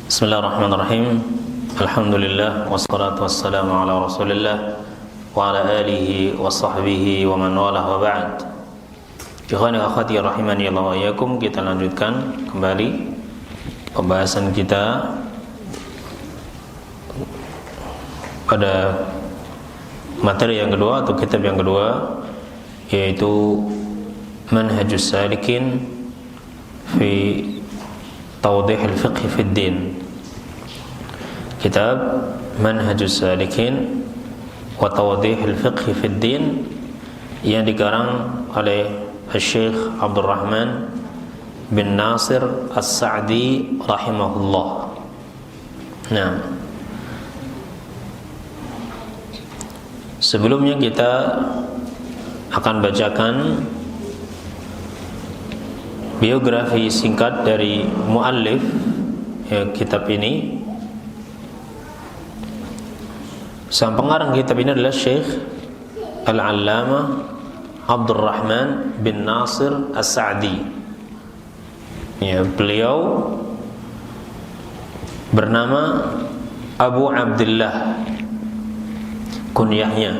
Bismillahirrahmanirrahim. Alhamdulillah wassalatu wassalamu ala Rasulillah wa ala alihi wa sahbihi wa man walah wa ba'd. Ikhwani wa akhwati rahimani Allah wa iyyakum, kita lanjutkan kembali pembahasan kita pada materi yang kedua atau kitab yang kedua, yaitu Manhajus Salikin fi Tawdih al-Fiqh fi ad-Din. Kitab Manhajus Salikin wa Tawdih al-Fiqh fi ad-Din yang dikarang oleh Syekh Abdul Rahman bin Nasir As-Sa'di rahimahullah. Nah, sebelumnya kita akan bacakan biografi singkat dari muallif kitab ini. Sang pengarang kitab ini adalah Syekh Al-Allamah Abdul Rahman bin Nasir As-Sa'di. Ya, beliau bernama Abu Abdullah, kunyahnya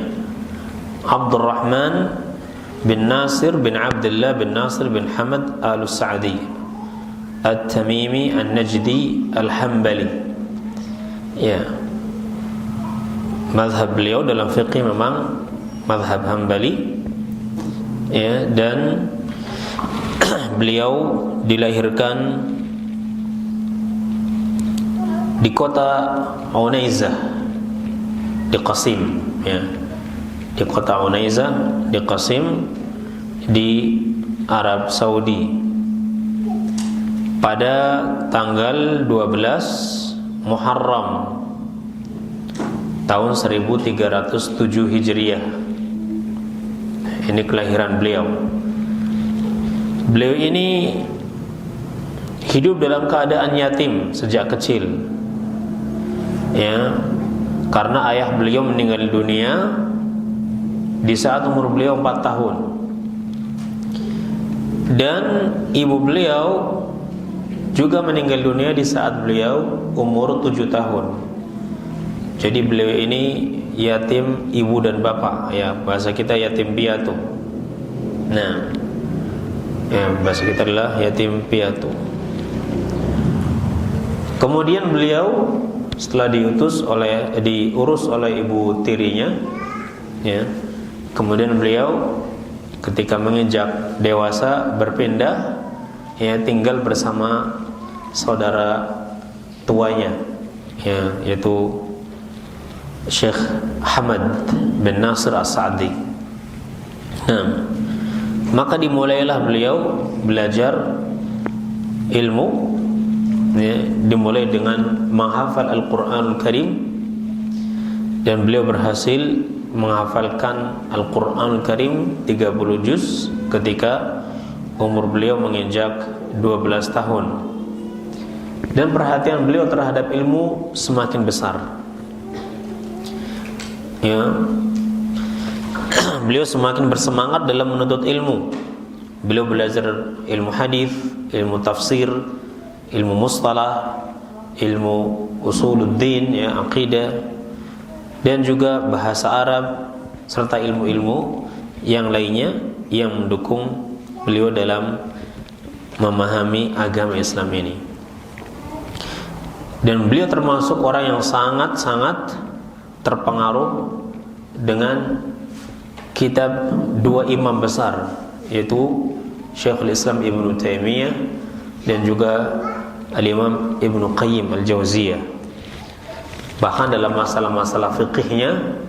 Abdul Rahman bin Nasir bin Abdullah bin Nasir bin Hamad al-Sa'di At-Tamimi An-Najdi Al-Hambali. Ya, mazhab beliau dalam fiqih memang mazhab Hambali. Ya, dan beliau dilahirkan di kota Unaizah di Qasim, ya, di kota Unaizah di Qasim di Arab Saudi pada tanggal 12 Muharram tahun 1307 Hijriah. Ini kelahiran beliau. Beliau ini hidup dalam keadaan yatim sejak kecil, ya, karena ayah beliau meninggal dunia di saat umur beliau 4 tahun, dan ibu beliau juga meninggal dunia di saat beliau umur 7 tahun. Jadi beliau ini yatim ibu dan bapak, ya, bahasa kita yatim piatu. Nah, ya, bahasa kita adalah yatim piatu. Kemudian beliau setelah diurus oleh ibu tirinya, ya, kemudian beliau ketika menginjak dewasa berpindah, ya, tinggal bersama saudara tuanya, ya, yaitu Syekh Hamad bin Nasir As-Sa'di. Nah, maka dimulailah beliau belajar ilmu, ya, dimulai dengan menghafal Al-Quranul Karim, dan beliau berhasil menghafalkan Al-Quranul Karim 30 juz ketika umur beliau menginjak 12 tahun. Dan perhatian beliau terhadap ilmu semakin besar, ya. Beliau semakin bersemangat dalam menuntut ilmu. Beliau belajar ilmu hadis, ilmu tafsir, ilmu mustalah, ilmu usuluddin, ya, aqidah, dan juga bahasa Arab, serta ilmu-ilmu yang lainnya yang mendukung beliau dalam memahami agama Islam ini. Dan beliau termasuk orang yang sangat-sangat terpengaruh dengan kitab dua imam besar, yaitu Syekhul Islam Ibnu Taimiyah dan juga Al-Imam Ibnu Qayyim Al-Jauziyah. Bahkan dalam masalah-masalah fikihnya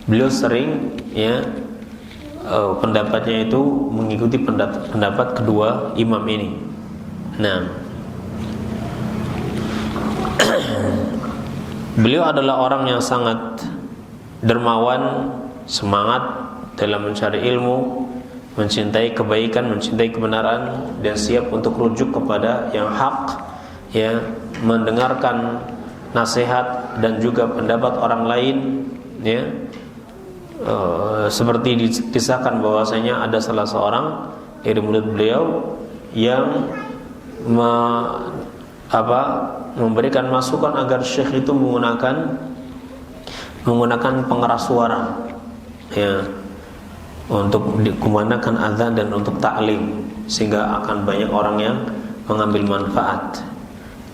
beliau sering, ya, pendapatnya itu mengikuti pendapat kedua imam ini. Nah, beliau adalah orang yang sangat dermawan, semangat dalam mencari ilmu, mencintai kebaikan, mencintai kebenaran, dan siap untuk rujuk kepada yang hak, ya, mendengarkan nasihat dan juga pendapat orang lain, ya. Seperti dikisahkan bahwasanya ada salah seorang dari murid beliau yang memberikan masukan agar syekh itu menggunakan pengeras suara, ya, untuk dikumandangkan azan dan untuk ta'lim, sehingga akan banyak orang yang mengambil manfaat.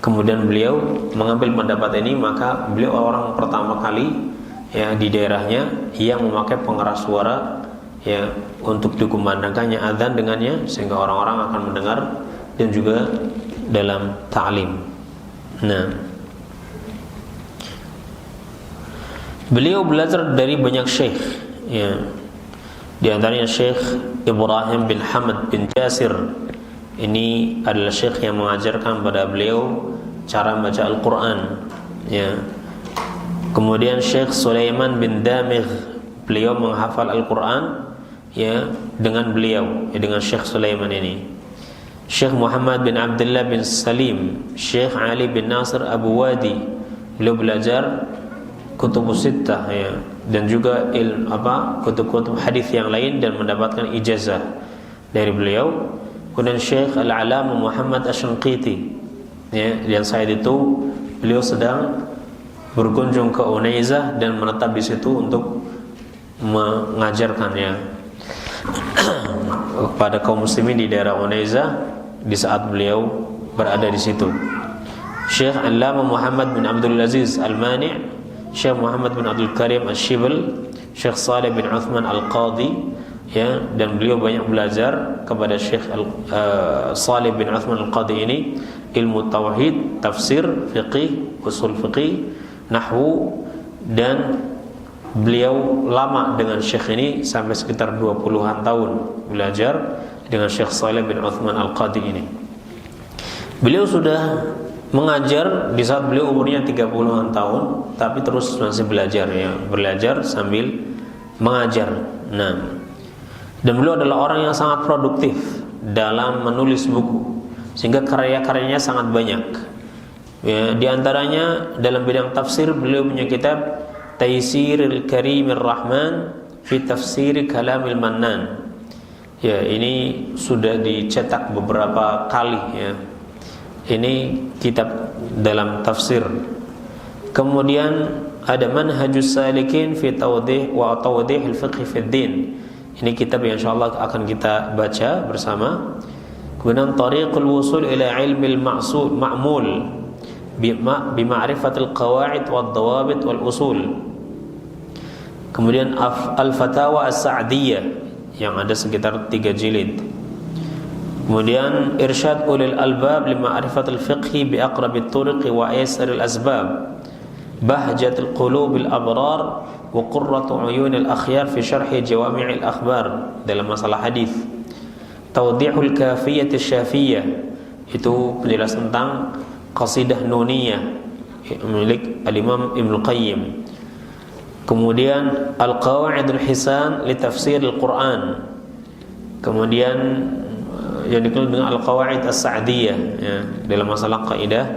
Kemudian beliau mengambil pendapat ini, maka beliau orang pertama kali, ya, di daerahnya yang memakai pengeras suara, ya, untuk dikumandangkannya azan dengannya, sehingga orang-orang akan mendengar, dan juga dalam ta'lim. Nah, beliau belajar dari banyak syekh, ya. Di antaranya Syekh Ibrahim bin Hamad bin Jasir. Ini adalah syekh yang mengajarkan pada beliau cara membaca Al-Quran, ya. Kemudian Syekh Sulaiman bin Damigh, beliau menghafal Al-Quran, ya, dengan beliau, ya, dengan Syekh Sulaiman ini. Syekh Muhammad bin Abdullah bin Salim, Syekh Ali bin Nasir Abu Wadi, beliau belajar Kutubus Sittah, ya, dan juga kutub-kutub hadis yang lain, dan mendapatkan ijazah dari beliau. Kemudian Syekh Al-Alam Muhammad Asy-Syanqiti, ya, dan saat itu beliau sedang berkunjung ke Unaizah dan menetap di situ untuk mengajarkannya kepada kaum muslimin di daerah Unaizah di saat beliau berada di situ. Syekh Al-Alam Muhammad bin Abdul Aziz Al-Mani', Syekh Muhammad bin Abdul Karim Al-Shibl, Syekh Saleh bin Uthman Al-Qadhi, ya, dan beliau banyak belajar kepada Syekh Saleh bin Uthman Al-Qadhi ini ilmu tauhid, tafsir, fiqih, usul fiqih, nahwu, dan beliau lama dengan Syekh ini sampai sekitar 20-an tahun belajar dengan Syekh Saleh bin Uthman Al-Qadhi ini. Beliau sudah mengajar di saat beliau umurnya 30-an tahun, tapi terus masih belajar, ya, belajar sambil mengajar. Nah, dan beliau adalah orang yang sangat produktif dalam menulis buku, sehingga karya-karyanya sangat banyak, ya. Di antaranya dalam bidang tafsir beliau punya kitab Taysirul Karimir Rahman fi Tafsir Kalamil Mannan, ya, ini sudah dicetak beberapa kali, ya. Ini kitab dalam tafsir. Kemudian ada Manhajus Salikin fi Tawdih wa Tawdih al-Fiqh fi Din. Ini kitab yang insyaallah akan kita baca bersama. Kemudian Tariqul Wusul ila Ilmil Ma'mul bi Ma'rifatil Qawaid wad Dawabit wal Usul. Kemudian Al-Fatawa As-Sa'diyah yang ada sekitar 3 jilid. Kemudian Irsyad Ulil Albab li Ma'rifatil Fiqhi bi Aqrabit Turuq wa Aysaril Asbab, Bahjatul Qulubil Abrar wa Qurratu Uyunil Akhyar fi Syarhi Jawami'il Akhbar, dalam masalah hadis. Tawdihul Kafiyati Syafiyah, itu penjelasan tentang qasidah nuniyah milik Al-Imam Ibnu Qayyim. Kemudian Al-Qawaidul Hisan li Tafsiril Quran. Kemudian yang dikenal dengan Al-Qawaid As-Sa'diyah, ya, dalam masalah kaidah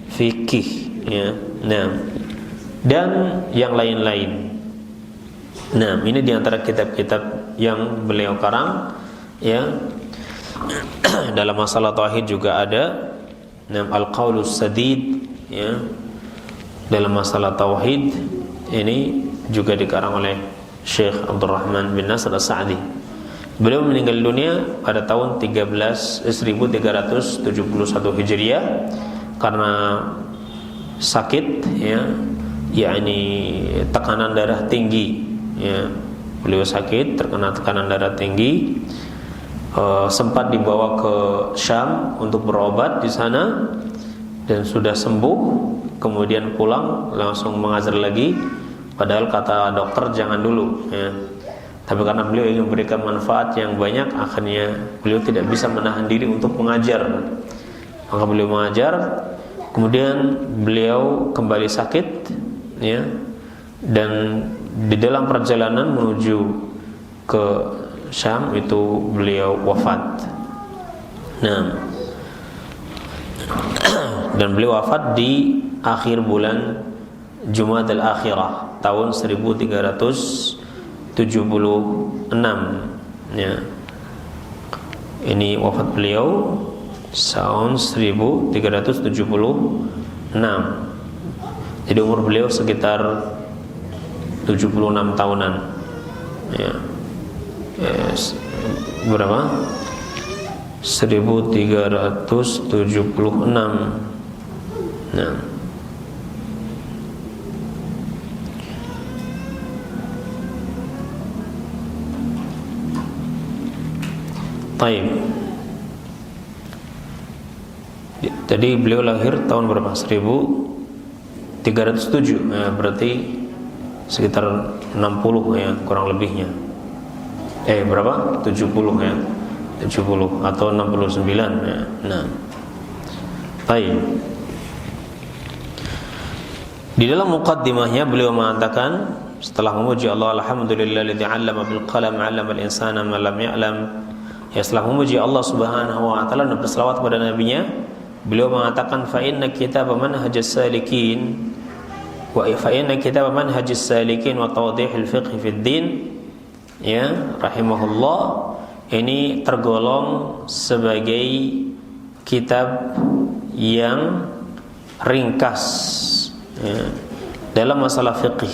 fikih, ya. Nah, dan yang lain-lain. Nah, ini diantara kitab-kitab yang beliau karang, ya. Dalam masalah tauhid juga ada, nah, Al-Qaulus Sadid, ya, dalam masalah tauhid ini juga dikarang oleh Syekh Abdurrahman bin Nasr As-Sa'di. Beliau meninggal dunia pada tahun 1371 Hijriah karena sakit, ya, yakni tekanan darah tinggi, ya. Beliau sakit, terkena tekanan darah tinggi, sempat dibawa ke Syam untuk berobat di sana dan sudah sembuh. Kemudian pulang langsung mengajar lagi, padahal kata dokter jangan dulu, ya. Tapi karena beliau ingin memberikan manfaat yang banyak, akhirnya beliau tidak bisa menahan diri untuk mengajar. Maka beliau mengajar. Kemudian beliau kembali sakit, ya, dan di dalam perjalanan menuju ke Syam itu beliau wafat. Nah, dan beliau wafat di akhir bulan Jumadil Akhirah tahun 1376, ya. Ini wafat beliau tahun 1376. Jadi umur beliau sekitar 76 tahunan. Ya. Berapa? 1376. Baik. Jadi beliau lahir tahun berapa? 1307. Berarti sekitar 60 ya, kurang lebihnya. Berapa? 70 ya. 70 atau 69 ya. Baik. Di dalam muqaddimahnya beliau mengatakan setelah memuji Allah, alhamdulillahilladzi 'allama bil qalam 'allama al insana ma lam ya'lam. Ya, setelah memuji Allah Subhanahu wa taala dan berselawat kepada nabinya, beliau mengatakan fa inna kitab manhajus salikin wa tawdihil fiqh fid din. Ya, rahimahullah, ini tergolong sebagai kitab yang ringkas ya, dalam masalah fiqh.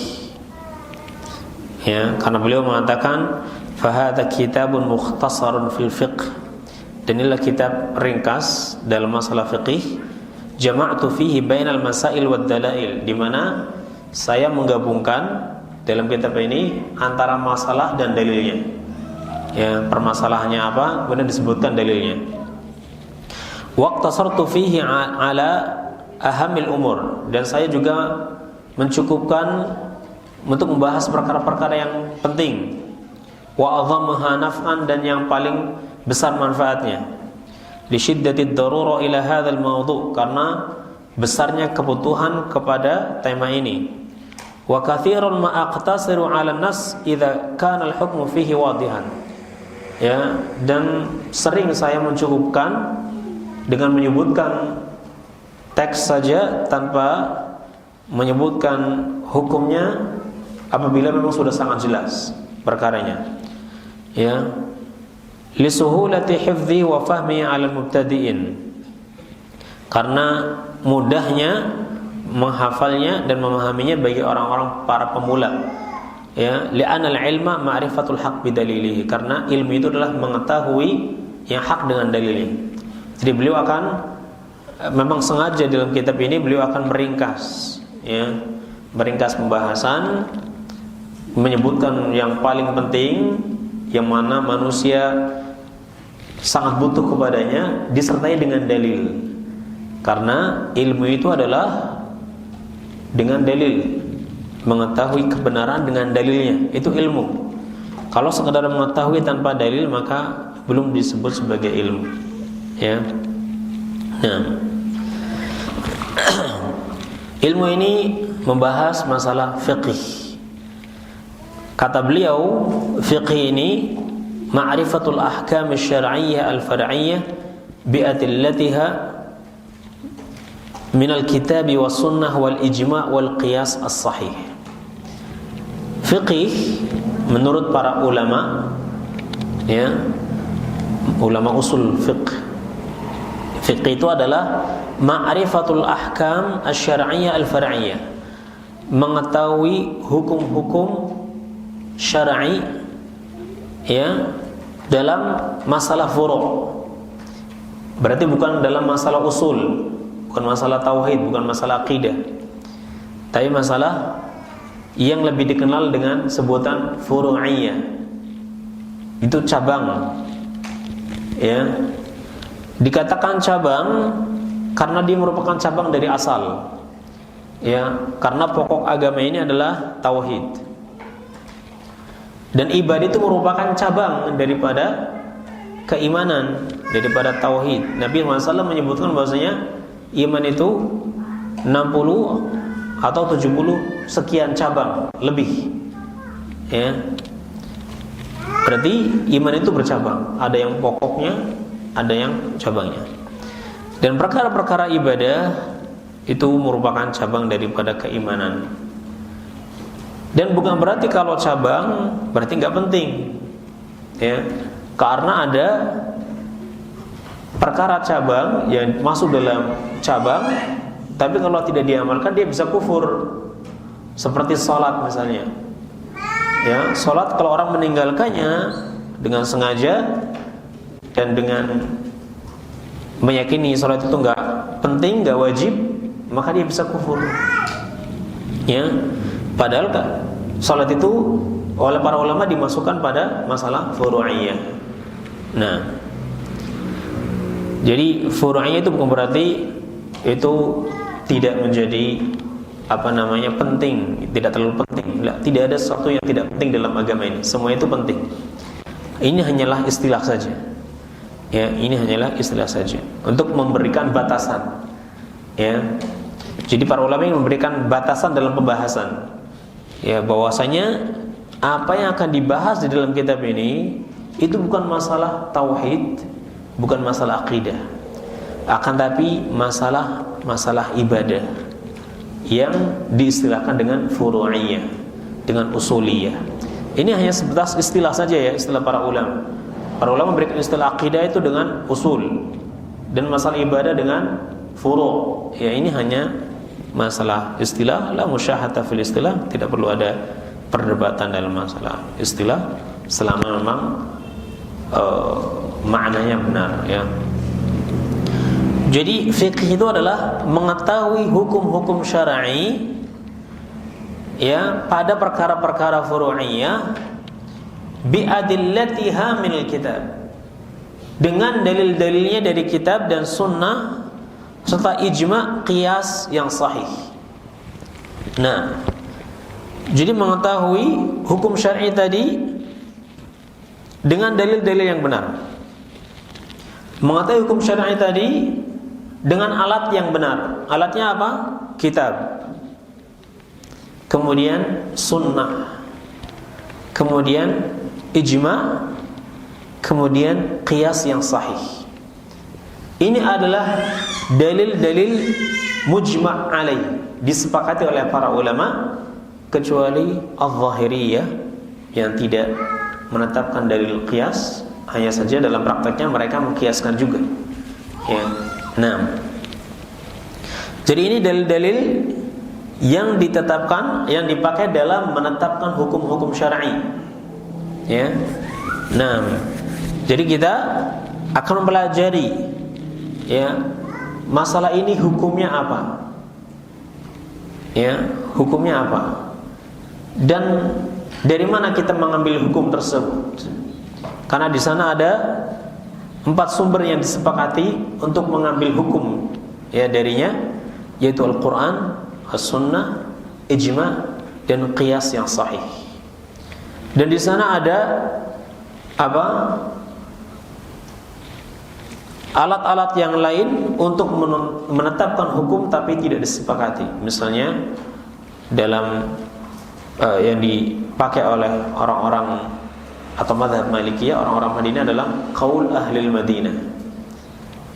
Ya, karena beliau mengatakan fahadha kitabun mukhtasarun fil fiqh, dan inilah kitab ringkas dalam masalah fiqh. Jama'tu fihi bainal masail wad dalail, di mana saya menggabungkan dalam kitab ini antara masalah dan dalilnya. Ya, permasalahannya apa, kemudian disebutkan dalilnya. Waqtasartu fihi ala ahamil umur, dan saya juga mencukupkan untuk membahas perkara-perkara yang penting. Wa adhammaha naf'an, dan yang paling besar manfaatnya. Li shiddatid darurah ila hadzal mawdu', karena besarnya kebutuhan kepada tema ini. Wa katsiran ma aqtasiru 'ala an-nas idza kana al-hukmu fihi wadihan. Ya, dan sering saya mencukupkan dengan menyebutkan teks saja tanpa menyebutkan hukumnya apabila memang sudah sangat jelas perkaranya. Ya, li suhulati hifdhi wa fahmi 'ala al-mubtadi'in, karena mudahnya menghafalnya dan memahaminya bagi orang-orang para pemula. Ya, li'anal ilma ma'rifatul haq bidalilihi, karena ilmu itu adalah mengetahui yang hak dengan dalilnya. Jadi beliau akan memang sengaja dalam kitab ini beliau akan meringkas, ya, meringkas pembahasan, menyebutkan yang paling penting, yang mana manusia sangat butuh kepadanya, disertai dengan dalil. Karena ilmu itu adalah dengan dalil, mengetahui kebenaran dengan dalilnya, itu ilmu. Kalau sekadar mengetahui tanpa dalil, maka belum disebut sebagai ilmu. Ya. Ilmu ini membahas masalah fiqh. Kata beliau, fiqh ini ma'rifatul ahkam asy-syar'iyyah al-far'iyyah bi'adillatiha minal kitabi was sunnah wal ijma' wal qiyas as-sahih. Fiqh menurut para ulama, ya, ulama usul fiqh, fiqh itu adalah ma'rifatul ahkam asy-syar'iyyah al-far'iyyah, mengetahui hukum-hukum syar'i, ya, dalam masalah furu'. Berarti bukan dalam masalah usul, bukan masalah tauhid, bukan masalah akidah, tapi masalah yang lebih dikenal dengan sebutan furu'iyah. Itu cabang. Ya. Dikatakan cabang karena dia merupakan cabang dari asal. Ya, karena pokok agama ini adalah tauhid. Dan ibadah itu merupakan cabang daripada keimanan, daripada tauhid. Nabi SAW menyebutkan bahwasanya iman itu 60 atau 70 sekian cabang lebih. Ya. Berarti iman itu bercabang, ada yang pokoknya, ada yang cabangnya. Dan perkara-perkara ibadah itu merupakan cabang daripada keimanan. Dan bukan berarti kalau cabang berarti nggak penting, ya. Karena ada perkara cabang yang masuk dalam cabang tapi kalau tidak diamalkan dia bisa kufur. Seperti sholat misalnya. Ya, sholat kalau orang meninggalkannya dengan sengaja dan dengan meyakini sholat itu nggak penting, nggak wajib, maka dia bisa kufur. Ya, padahal sholat itu oleh para ulama dimasukkan pada masalah furu'iyah. Nah, jadi furu'iyah itu bukan berarti itu tidak menjadi penting, tidak terlalu penting. Tidak ada sesuatu yang tidak penting dalam agama ini. Semua itu penting. Ini hanyalah istilah saja. Ya, ini hanyalah istilah saja untuk memberikan batasan. Ya. Jadi para ulama yang memberikan batasan dalam pembahasan. Ya, bahwasanya apa yang akan dibahas di dalam kitab ini itu bukan masalah tauhid, bukan masalah akidah, akan tapi masalah ibadah yang diistilahkan dengan furu'iyah, dengan usuliyah. Ini hanya sebatas istilah saja ya, istilah para ulama. Para ulama memberikan istilah akidah itu dengan usul dan masalah ibadah dengan furu'. Ya, ini hanya masalah istilah, la musyahata fil istilah, tidak perlu ada perdebatan dalam masalah istilah selama memang maknanya benar ya. Jadi fikih itu adalah mengetahui hukum-hukum syar'i ya pada perkara-perkara furu'iyah bi'adillatiha minal kitab, dengan dalil-dalilnya dari kitab dan sunnah serta ijma' qiyas yang sahih. Nah, jadi mengetahui hukum syar'i tadi dengan dalil-dalil yang benar. Mengetahui hukum syar'i tadi dengan alat yang benar. Alatnya apa? Kitab. Kemudian sunnah. Kemudian ijma'. Kemudian qiyas yang sahih. Ini adalah dalil-dalil mujma' alaih, disepakati oleh para ulama, kecuali al-zahiriyah yang tidak menetapkan dalil qiyas. Hanya saja dalam prakteknya mereka mengkiaskan juga ya. Nah, jadi ini dalil-dalil yang ditetapkan, yang dipakai dalam menetapkan hukum-hukum syar'i ya. Nah, jadi kita akan mempelajari ya masalah ini hukumnya apa ya, hukumnya apa dan dari mana kita mengambil hukum tersebut. Karena di sana ada 4 sumber yang disepakati untuk mengambil hukum ya darinya, yaitu Al-Quran, As-Sunnah, Ijma' dan Qiyas yang sahih. Dan di sana ada alat-alat yang lain untuk menetapkan hukum tapi tidak disepakati. Misalnya dalam yang dipakai oleh orang-orang atau mazhab Malikiyah, orang-orang Madinah adalah qaul ahlil Madinah,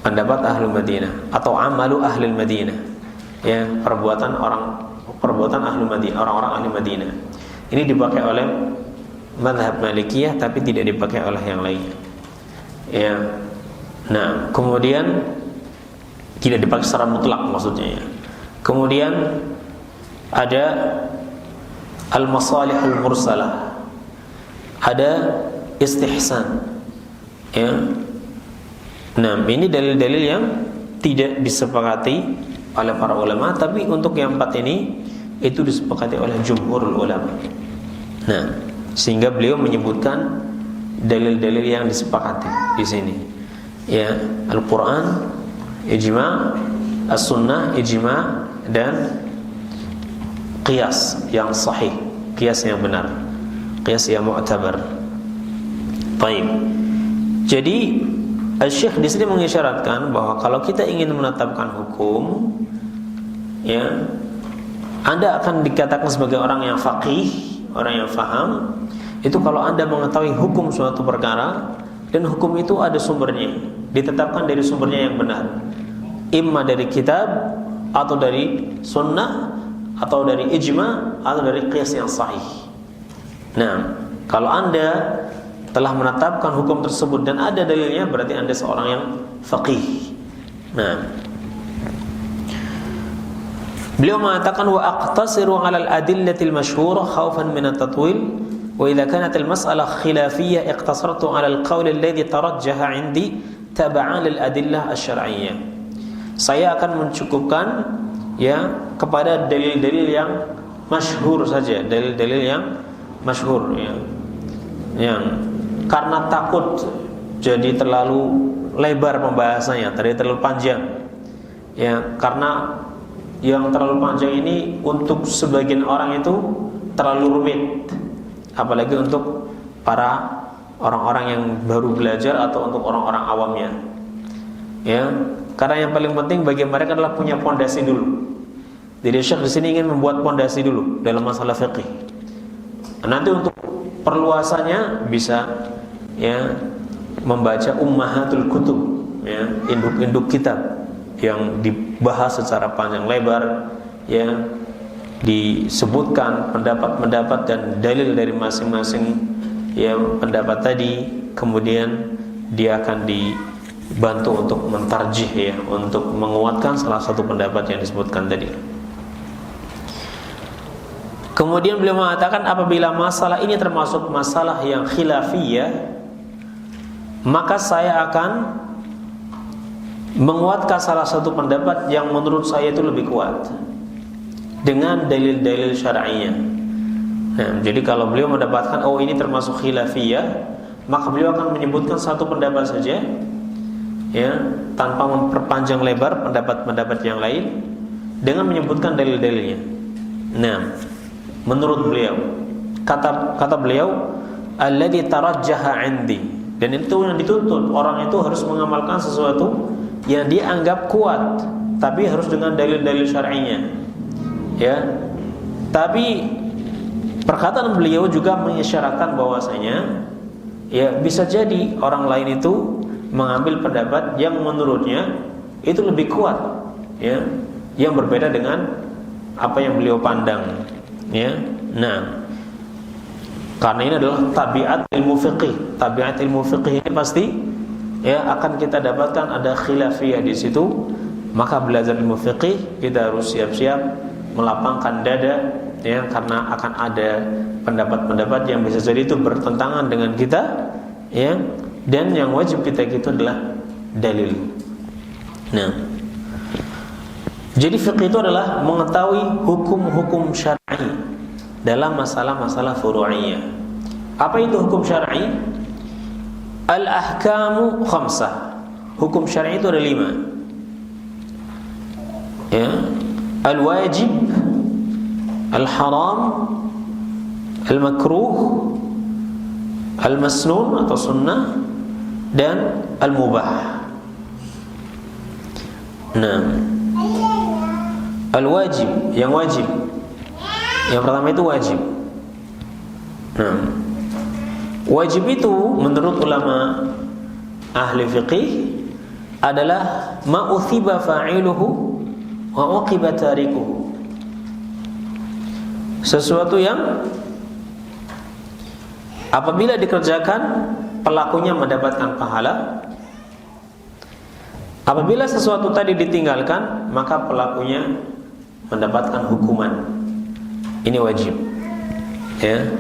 pendapat ahlul Madinah atau amalu ahlil Madinah ya, perbuatan ahlul Madinah, orang-orang ahli Madinah. Ini dipakai oleh mazhab Malikiyah tapi tidak dipakai oleh yang lainnya ya. Nah, kemudian tidak dipakai secara mutlak maksudnya ya. Kemudian ada al-masalihul mursalah, ada istihsan ya. Nah, ini dalil-dalil yang tidak disepakati oleh para ulama, tapi untuk yang 4 ini itu disepakati oleh jumhurul ulama. Nah, sehingga beliau menyebutkan dalil-dalil yang disepakati di sini ya, Al-Quran, Ijma', As-Sunnah, Ijma' dan qiyas yang sahih, qiyas yang benar, qiyas yang mu'tabar. Baik. Jadi Al-Syekh di sini mengisyaratkan bahwa kalau kita ingin menetapkan hukum ya, Anda akan dikatakan sebagai orang yang faqih, orang yang faham, itu kalau Anda mengetahui hukum suatu perkara dan hukum itu ada sumbernya, ditetapkan dari sumbernya yang benar, imma dari kitab atau dari sunnah atau dari ijma' atau dari qiyas yang sahih. Nah, kalau Anda telah menetapkan hukum tersebut dan ada dalilnya, berarti Anda seorang yang faqih. Nah, Beliau mengatakan wa aqtasiru 'ala al-adillatil masyhurah khaufan min at-tatwil wa idza kanat al-mas'alah khilafiyah iqtasartu 'ala al-qawl alladhi tarajjaha 'indi tab'an lil-adillah asy-syar'iyyah. Saya akan mencukupkan ya kepada dalil-dalil yang masyhur saja, dalil-dalil yang masyhur ya. Yang karena takut jadi terlalu lebar pembahasannya, terlalu panjang. Ya, karena yang terlalu panjang ini untuk sebagian orang itu terlalu rumit, apalagi untuk para orang-orang yang baru belajar atau untuk orang-orang awamnya. Ya, karena yang paling penting bagi mereka adalah punya pondasi dulu. Jadi Syekh di sini ingin membuat pondasi dulu dalam masalah fikih. Nanti untuk perluasannya bisa ya membaca ummahatul kutub, ya, induk-induk kitab yang dibahas secara panjang lebar, ya, disebutkan pendapat-pendapat dan dalil dari masing-masing ya pendapat tadi, kemudian dia akan dibantu untuk mentarjih ya, untuk menguatkan salah satu pendapat yang disebutkan tadi. Kemudian beliau mengatakan apabila masalah ini termasuk masalah yang khilafiyah, maka saya akan menguatkan salah satu pendapat yang menurut saya itu lebih kuat dengan dalil-dalil syar'iyyah. Nah, jadi kalau beliau mendapatkan oh ini termasuk khilafiyah, maka beliau akan menyebutkan satu pendapat saja, ya, tanpa memperpanjang lebar pendapat-pendapat yang lain dengan menyebutkan dalil-dalilnya. Nah, menurut beliau, kata beliau, alladzi tarajjaha 'indi, dan itu yang dituntut orang itu harus mengamalkan sesuatu yang dia anggap kuat, tapi harus dengan dalil-dalil syar'inya. Ya. Tapi perkataan beliau juga mengisyaratkan bahwasanya ya bisa jadi orang lain itu mengambil pendapat yang menurutnya itu lebih kuat, ya, yang berbeda dengan apa yang beliau pandang, ya. Nah, karena ini adalah tabiat ilmu fiqih. Tabiat ilmu fiqih ini pasti ya akan kita dapatkan ada khilafiyah di situ. Maka belajar ilmu fiqih kita harus siap-siap melapangkan dada, ya, karena akan ada pendapat-pendapat yang bisa jadi itu bertentangan dengan kita, ya, dan yang wajib kita itu adalah dalil. Nah, jadi fiqih itu adalah mengetahui hukum-hukum syar'i dalam masalah-masalah furu'iyah. Apa itu hukum syar'i? Al-ahkamu khamsah. Hukum syar'i itu ada 5. Ya, al-wajib, al-haram, al-makruh, al-masnun atau sunnah, dan al-mubah. Nah, al-wajib, yang wajib. Yang pertama itu wajib. Nah, wajib itu menurut ulama ahli fiqih adalah ma uthiba fa'iluhu wa uqiba tarikuhu. Sesuatu yang apabila dikerjakan pelakunya mendapatkan pahala, apabila sesuatu tadi ditinggalkan maka pelakunya mendapatkan hukuman. Ini wajib, ya,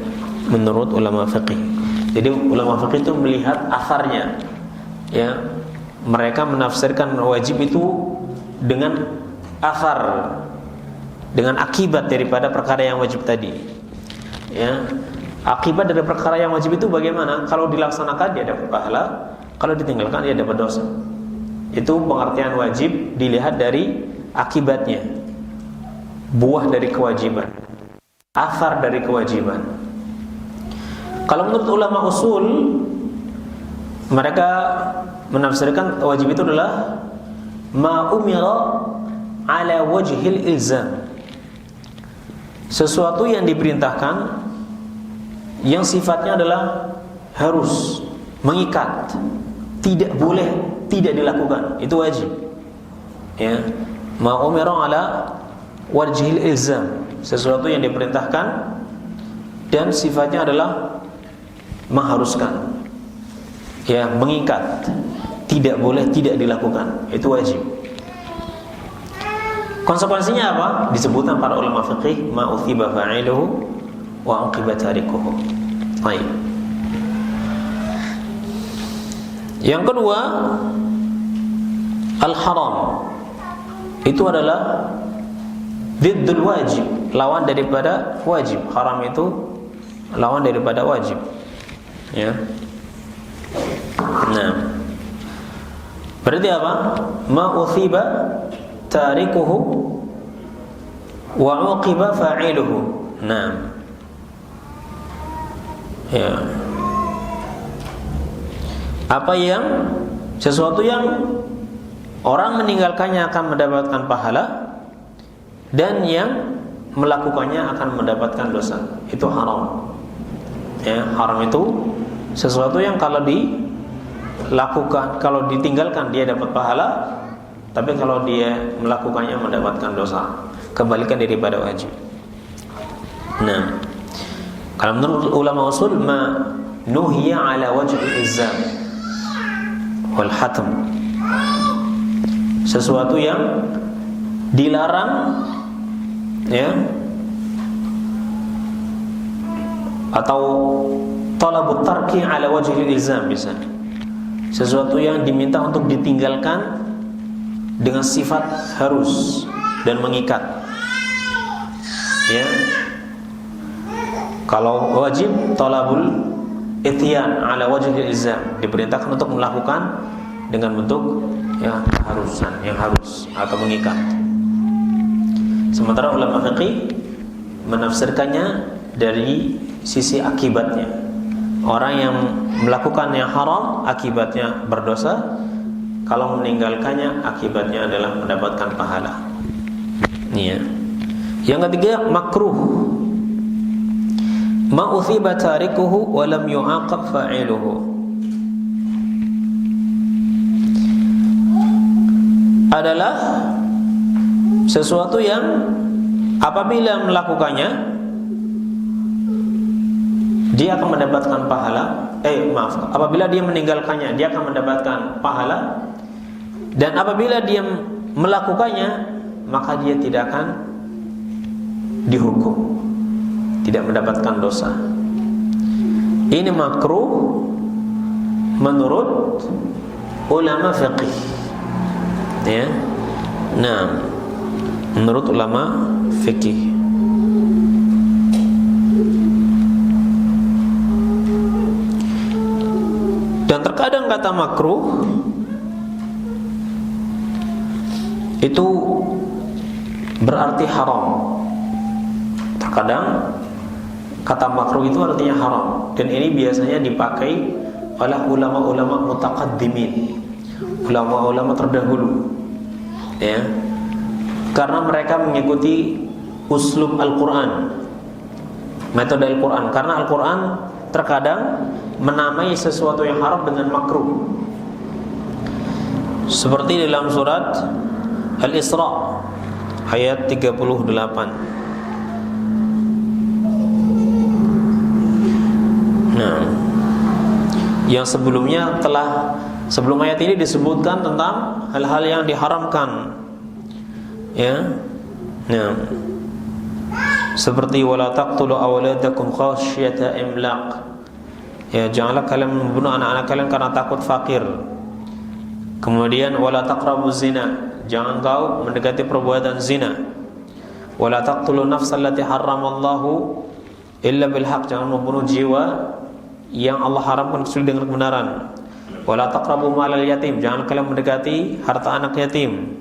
menurut ulama fiqih. Jadi ulama fiqih itu melihat asarnya, ya, mereka menafsirkan wajib itu dengan asar, dengan akibat daripada perkara yang wajib tadi, ya. Akibat dari perkara yang wajib itu bagaimana? Kalau dilaksanakan dia dapat pahala, kalau ditinggalkan dia dapat dosa. Itu pengertian wajib dilihat dari akibatnya, buah dari kewajiban, asar dari kewajiban. Kalau menurut ulama usul, mereka menafsirkan wajib itu adalah ma umira ala wajhil ilzam, sesuatu yang diperintahkan yang sifatnya adalah harus, mengikat, tidak boleh tidak dilakukan, itu wajib, ya. Ma umira ala wajhil ilzam, sesuatu yang diperintahkan dan sifatnya adalah mengharuskan, ya, mengikat, tidak boleh tidak dilakukan, itu wajib. Konsekuensinya apa? Disebutkan para ulama fikih, ma uthiba fa'iluhu wa uqiba tarikuhu. Baik. Yang kedua, al-haram. Itu adalah diddul wajib, lawan daripada wajib. Haram itu lawan daripada wajib. Ya. Nah, berarti apa? Ma uthiba tarikuhu wa uqiba fa'iluhu. Nah, ya, apa yang sesuatu yang orang meninggalkannya akan mendapatkan pahala dan yang melakukannya akan mendapatkan dosa, itu haram. Ya, haram itu sesuatu yang kalau dilakukan, kalau ditinggalkan dia dapat pahala, tapi kalau dia melakukannya mendapatkan dosa. Kebalikan daripada wajib. Nah, kalau menurut ulama usul, ma nuhiya ala wajhi al-ilzam wal hatm, sesuatu yang dilarang, ya, atau talabut tarki ala wajhi al-ilzam, bisa sesuatu yang diminta untuk ditinggalkan dengan sifat harus dan mengikat. Ya, kalau wajib talabul ityan ala wajhi al-ilzam, diperintahkan untuk melakukan dengan bentuk ya keharusan, yang harus atau mengikat. Sementara ulama fikih menafsirkannya dari sisi akibatnya. Orang yang melakukan yang haram akibatnya berdosa, kalau meninggalkannya akibatnya adalah mendapatkan pahala. Iya. Yang ketiga, makruh. Ma uthiba tarikuhu wa lam yu'aqab fa'iluhu. Adalah sesuatu yang apabila melakukannya dia akan mendapatkan pahala. Apabila dia meninggalkannya dia akan mendapatkan pahala, dan apabila dia melakukannya maka dia tidak akan dihukum, tidak mendapatkan dosa. Ini makruh menurut ulama fiqih. Ya. Nah, menurut ulama fikih. Dan terkadang kata makruh itu berarti haram. Terkadang kata makruh itu artinya haram, dan ini biasanya dipakai oleh ulama-ulama mutaqaddimin, ulama-ulama terdahulu. Ya. Karena mereka mengikuti uslub Al-Qur'an, metode Al-Qur'an. Karena Al-Qur'an terkadang menamai sesuatu yang haram dengan makruh. Seperti dalam surat Al-Isra ayat 38. Nah, yang sebelumnya sebelum ayat ini disebutkan tentang hal-hal yang diharamkan. Ya. Nah, seperti wala taqtulu awladakum khasyata imlaq. Ya, janganlah kalian membunuh anak-anak kalian karena takut fakir. Kemudian wala taqrabu zina, jangan kau mendekati perbuatan zina. Wala taqtulu nafsal lati harramallahu illa bil haqq, jangan membunuh jiwa yang Allah haramkan kecuali dengan kebenaran. Wala taqrabu malal yatim, jangan kalian mendekati harta anak yatim.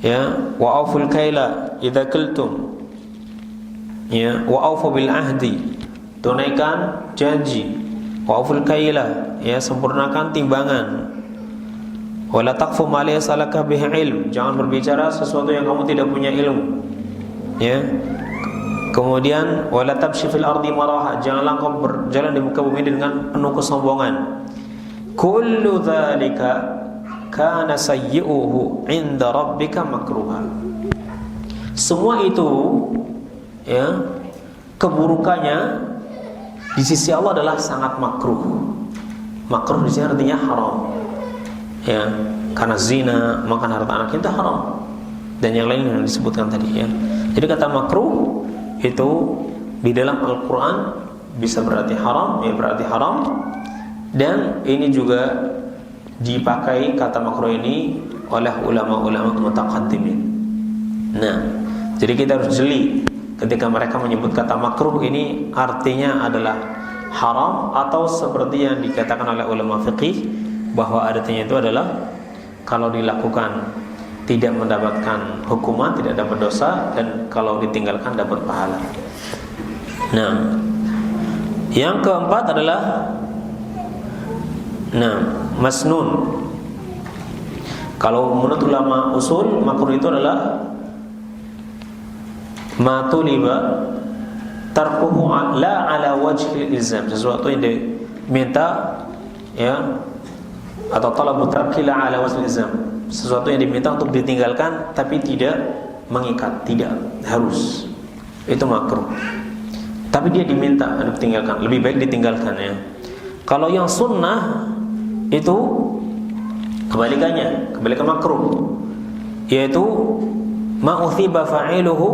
Ya, wa auful kaila idza qiltum. Ya, wa aufu bil ahdi, tunaikan janji. Wa auful kaila, ya, sempurnakan timbangan. Wala taqfu ma laysa laka bihi ilm, jangan berbicara sesuatu yang kamu tidak punya ilmu. Ya. Kemudian wala tamshi fil ardi maraha, janganlah kau berjalan di muka bumi dengan penuh kesombongan. Kullu dzalika kana sayyi'uhu 'inda rabbika makruha. Semua itu, ya, keburukannya di sisi Allah adalah sangat makruh. Makruh di sini artinya haram. Ya, karena zina, makan harta anak itu haram. dan yang lain yang disebutkan tadi ya. Jadi kata makruh itu di dalam Al-Qur'an bisa berarti haram, ya berarti haram, dan ini juga dipakai kata makruh ini oleh ulama-ulama mutaqaddimin. Nah, jadi kita harus jeli ketika mereka menyebut kata makruh ini artinya adalah haram atau seperti yang dikatakan oleh ulama fiqih bahwa artinya itu adalah kalau dilakukan tidak mendapatkan hukuman, tidak dapat dosa, dan kalau ditinggalkan dapat pahala. Nah, yang keempat adalah masnun. Kalau menurut ulama usul, makruh itu adalah ma tuliba tarkuhu la ala wajhi ilzam, sesuatu yang diminta ya, atau talabu tarki la ala wajhi ilzam, sesuatu yang diminta untuk ditinggalkan tapi tidak mengikat, tidak harus. Itu makruh. Tapi dia diminta untuk ditinggalkan, lebih baik ditinggalkan ya. Kalau yang sunnah itu kebalikannya, kebalikan makruh, yaitu ma uthiba fa'iluhu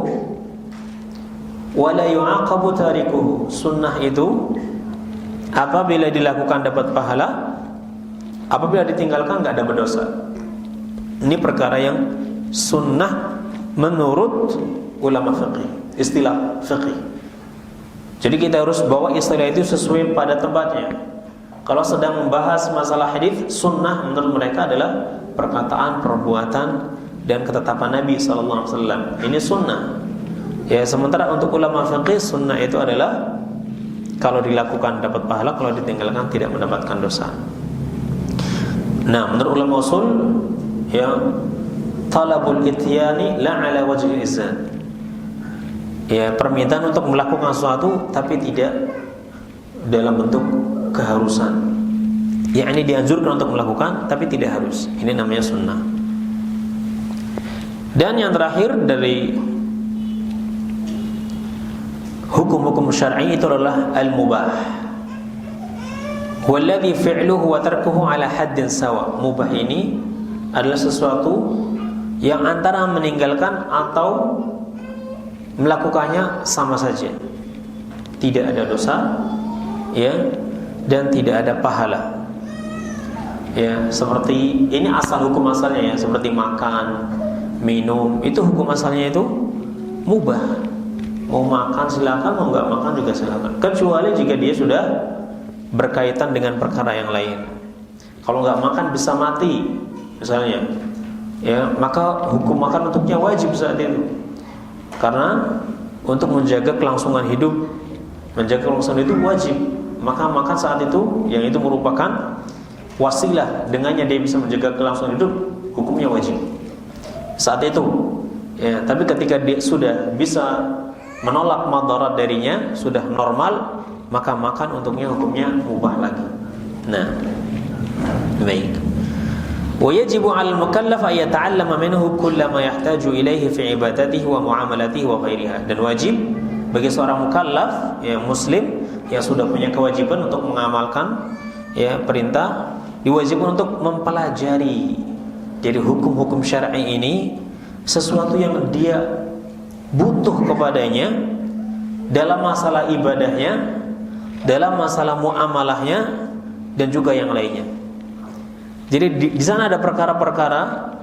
wa la yu'aqabu tarikuhu. Sunnah itu apabila dilakukan dapat pahala, apabila ditinggalkan enggak dapat dosa. Ini perkara yang sunnah menurut ulama fiqih, istilah fiqih. Jadi kita harus bawa istilah itu sesuai pada tempatnya. Kalau sedang membahas masalah hadis, sunnah menurut mereka adalah perkataan, perbuatan, dan ketetapan Nabi SAW. Ini sunnah. Ya, sementara untuk ulama fiqih, sunnah itu adalah kalau dilakukan dapat pahala, kalau ditinggalkan tidak mendapatkan dosa. Nah, menurut ulama usul, ya, talabul ityani la ala wajhil izan. Ya, permintaan untuk melakukan sesuatu tapi tidak dalam bentuk keharusan. Ya, ini dianjurkan untuk melakukan tapi tidak harus. Ini namanya sunnah. Dan yang terakhir dari hukum-hukum syar'i itu adalah al-mubah. Walladhi fi'luhu wa tarkuhu ala haddin sawa. Mubah ini adalah sesuatu yang antara meninggalkan atau melakukannya sama saja, tidak ada dosa, ya, dan tidak ada pahala. Ya, seperti ini asal hukum asalnya ya, seperti makan, minum, itu hukum asalnya itu mubah. Mau makan silakan, mau nggak makan juga silakan. Kecuali jika dia sudah berkaitan dengan perkara yang lain. Kalau nggak makan bisa mati, misalnya, ya, maka hukum makan untuknya wajib saat itu. Karena untuk menjaga kelangsungan hidup, menjaga kelangsungan itu wajib. Maka makan saat itu, yang itu merupakan wasilah dengannya dia bisa menjaga kelangsungan hidup, hukumnya wajib saat itu. Ya, tapi ketika dia sudah bisa menolak madarat darinya, sudah normal, maka makan untuknya hukumnya mubah lagi. Nah, baik. ويجب على المكلف أن يتعلم منه كل ما يحتاج إليه في عبادته ومعاملته وغيرها. Dan wajib bagi seorang mukallaf, ya, muslim yang sudah punya kewajiban untuk mengamalkan, ya, perintah, diwajibkan untuk mempelajari jadi hukum-hukum syar'i ini, sesuatu yang dia butuh kepadanya dalam masalah ibadahnya, dalam masalah muamalahnya, dan juga yang lainnya. Jadi di sana ada perkara-perkara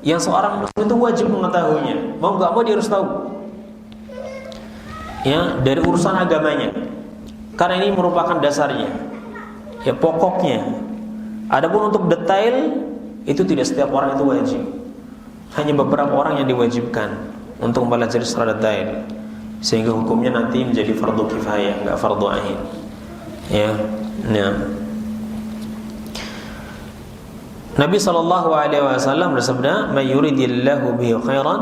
yang seorang muslim itu wajib mengetahuinya. Mau nggak mau dia harus tahu. Ya, dari urusan agamanya. Karena ini merupakan dasarnya. Ya, pokoknya. Adapun untuk detail itu tidak setiap orang itu wajib. Hanya beberapa orang yang diwajibkan untuk mempelajari secara detail. Sehingga hukumnya nanti menjadi fardu kifayah, enggak fardu ain. Ya. Nah, Nabi SAW bersabda, "May yuridillahu bihi khairan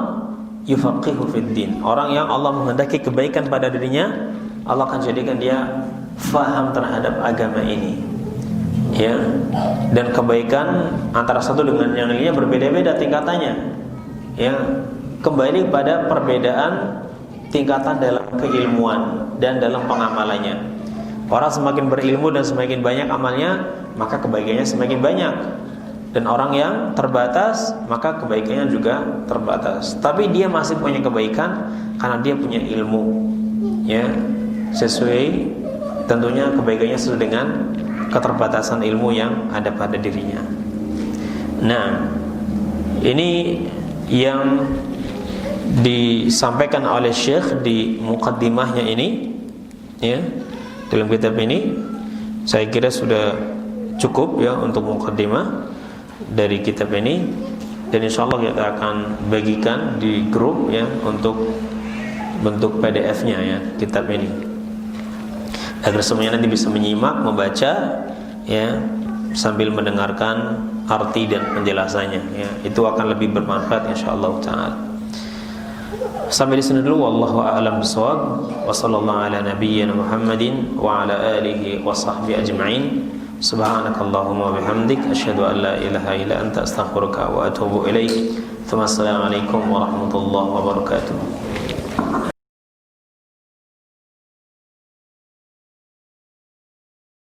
yufaqihu fid din." Orang yang Allah menghendaki kebaikan pada dirinya, Allah akan jadikan dia faham terhadap agama ini. Ya. Dan kebaikan antara satu dengan yang lainnya berbeda-beda tingkatannya. Ya. Kembali pada perbedaan tingkatan dalam keilmuan dan dalam pengamalannya. Orang semakin berilmu dan semakin banyak amalnya, maka kebaikannya semakin banyak. Dan orang yang terbatas, maka kebaikannya juga terbatas. Tapi dia masih punya kebaikan karena dia punya ilmu, ya, sesuai tentunya kebaikannya sesuai dengan keterbatasan ilmu yang ada pada dirinya. Nah, ini yang disampaikan oleh Syekh di muqaddimahnya ini, ya, dalam kitab ini. Saya kira sudah cukup ya untuk muqaddimah dari kitab ini, dan insyaallah kita akan bagikan di grup ya untuk bentuk PDF-nya ya kitab ini, agar semuanya nanti bisa menyimak, membaca ya sambil mendengarkan arti dan penjelasannya ya. Itu akan lebih bermanfaat insyaallah taala. Sampai di sini dulu, wallahu a'lam bishawab. Wa sallallahu ala nabiyyina Muhammadin wa ala alihi wa sahbihi ajma'in. Subhanakallahumma wa bihamdik asyhadu an la ilaha illa anta astaghfiruka wa atubu ilaik. Assalamualaikum warahmatullahi wabarakatuh.